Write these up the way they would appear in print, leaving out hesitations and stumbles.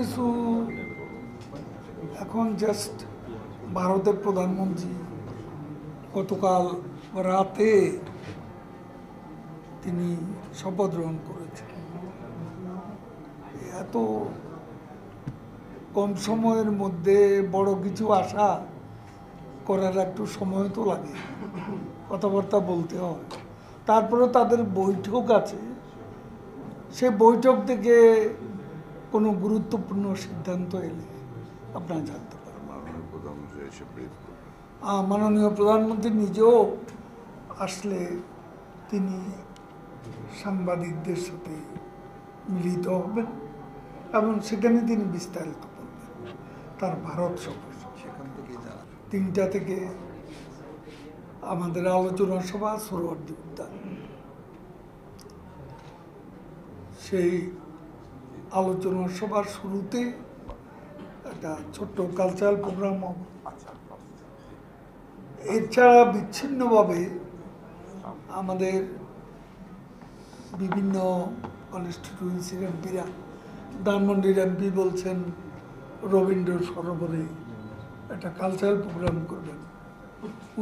কিছু এখন জাস্ট ভারতের প্রধানমন্ত্রী গতকাল রাতে তিনি শপথ গ্রহণ করেছেন। এত কম সময়ের মধ্যে বড় কিছু আশা করার একটু সময় তো লাগে, কথাবার্তা বলতে হয়। তারপরে তাদের বৈঠক আছে, সে বৈঠক থেকে কোনো গুরুত্বপূর্ণ সিদ্ধান্ত এলে আপনারা জানতে পারেন। মাননীয় প্রধানমন্ত্রী নিজেও আসলে তিনি সাংবাদিকদের সাথে মিলিত হবেন এবং সেখানে তিনি বিস্তারিত বলবেন তার ভারত সফর। 3টা থেকে আমাদের আলোচনা সভা সোহরাওয়ার্দী উদ্যান, সেই আলোচনা সভার শুরুতে একটা ছোট্ট কালচারাল প্রোগ্রাম হবে। এছাড়া বিচ্ছিন্নভাবে আমাদের বিভিন্ন কনস্টিটিউয়েন্সির এমপিরা, ধানমন্ডির এমপি বলছেন রবীন্দ্র সরোবরে একটা কালচারাল প্রোগ্রাম করবেন।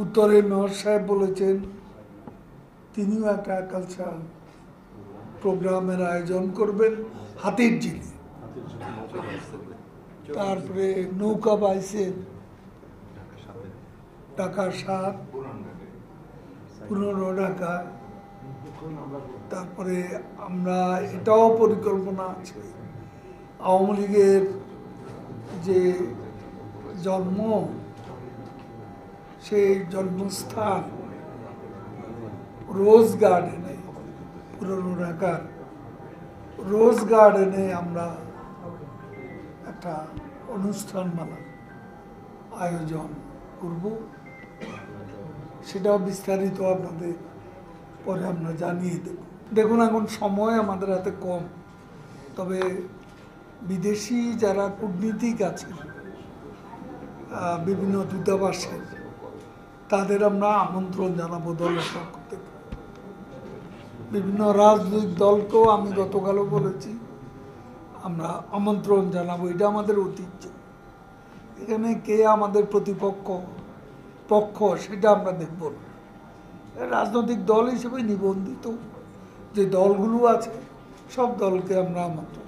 উত্তরে মেয়র সাহেব বলেছেন তিনিও একটা কালচারাল প্রোগ্রামের আয়োজন করবেন হাতির ঝিলে। তারপরে নৌকা বাইসের ঢাকা 7 15 ঢাকা। তারপরে আমরা এটাও পরিকল্পনা আছে আওয়ামী লীগের যে জন্ম, সেই জন্মস্থান রোজ গার্ডেনে, পুরনো ঢাকার রোজ গার্ডেনে আমরা একটা অনুষ্ঠানমালা আয়োজন করব। সেটাও বিস্তারিত আপনাদের পরে আমরা জানিয়ে দেব। দেখুন, এখন সময় আমাদের হাতে কম, তবে বিদেশি যারা কূটনীতিক আছে বিভিন্ন দূতাবাসের, তাদের আমরা আমন্ত্রণ জানাবো দলের পক্ষ থেকে। বিভিন্ন রাজনৈতিক দলকেও আমি গতকালও বলেছি আমরা আমন্ত্রণ জানাবো, এটা আমাদের ঐতিহ্য। এখানে কে আমাদের প্রতিপক্ষ পক্ষ সেটা আমরা দেখব না। রাজনৈতিক দল হিসেবে নিবন্ধিত যে দলগুলো আছে সব দলকে আমরা আমন্ত্রণ